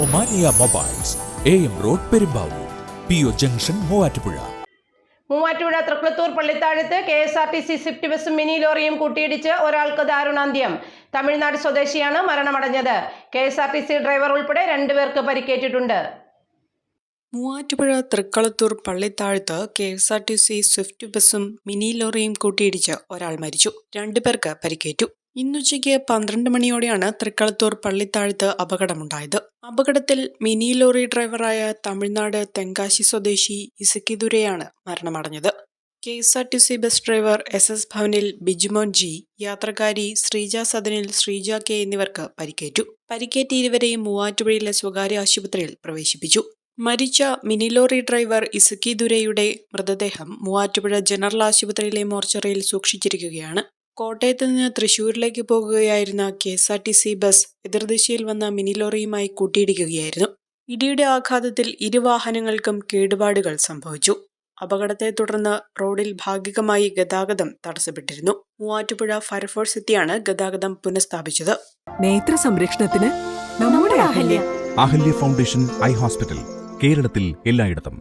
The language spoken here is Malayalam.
Omania mobiles, AM road Perumbavoor, PO junction Muvattupuzha. Muvattupuzha Thrikkalathoor Pallithazhathu KSRTC Swift ബസും മിനി ലോറിയും കൂട്ടിയിടിച്ച് ഒരാൾക്ക് ദാരുണാന്ത്യം. തമിഴ്നാട് സ്വദേശിയാണ് മരണമടഞ്ഞത്. KSRTC ഡ്രൈവർ ഉൾപ്പെടെ 2 പേർക്ക് പരിക്കേറ്റിട്ടുണ്ട്. മൂവാറ്റുപുഴ തൃക്കളത്തൂർ പള്ളിത്താഴത്ത് KSRTC സ്വിഫ്റ്റ് ബസും മിനി ലോറിയും കൂട്ടിയിടിച്ച് ഒരാൾ മരിച്ചു. 2 പേർക്ക് പരിക്കേറ്റു. ഇന്നുച്ചയ്ക്ക് 12 മണിയോടെയാണ് തൃക്കളത്തൂർ പള്ളിത്താഴത്ത് അപകടമുണ്ടായത്. അപകടത്തിൽ മിനി ലോറി ഡ്രൈവറായ തമിഴ്നാട് തെങ്കാശി സ്വദേശി ഇസക്കിദുരയാണ് മരണമടഞ്ഞത്. KSRTC ബസ് ഡ്രൈവർ SS ഭവനിൽ ബിജുമോൻ G, യാത്രക്കാരി ശ്രീജ സദനിൽ ശ്രീജ K എന്നിവർക്ക് പരിക്കേറ്റു. പരിക്കേറ്റ ഇരുവരെയും മൂവാറ്റുപുഴയിലെ സ്വകാര്യ ആശുപത്രിയിൽ പ്രവേശിപ്പിച്ചു. മരിച്ച മിനി ലോറി ഡ്രൈവർ ഇസക്കിദുരയുടെ മൃതദേഹം മൂവാറ്റുപുഴ ജനറൽ ആശുപത്രിയിലെ മോർച്ചറിയിൽ സൂക്ഷിച്ചിരിക്കുകയാണ്. കോട്ടയത്ത് നിന്ന് തൃശൂരിലേക്ക് പോകുകയായിരുന്ന KSRTC ബസ് എതിർദിശയിൽ വന്ന മിനി ലോറിയുമായി കൂട്ടിയിടിക്കുകയായിരുന്നു. ഇടിയുടെ ആഘാതത്തിൽ 2 വാഹനങ്ങൾക്കും കേടുപാടുകൾ സംഭവിച്ചു. അപകടത്തെ തുടർന്ന് റോഡിൽ ഭാഗികമായി ഗതാഗതം തടസ്സപ്പെട്ടിരുന്നു. മൂവാറ്റുപുഴ ഫയർഫോഴ്സ് എത്തിയാണ് ഗതാഗതം പുനഃസ്ഥാപിച്ചത്. നേത്ര സംരക്ഷണത്തിന് നമ്മുടെ Ahalya Ahalya foundation eye hospital, കേരളത്തിൽ എല്ലായിടത്തും.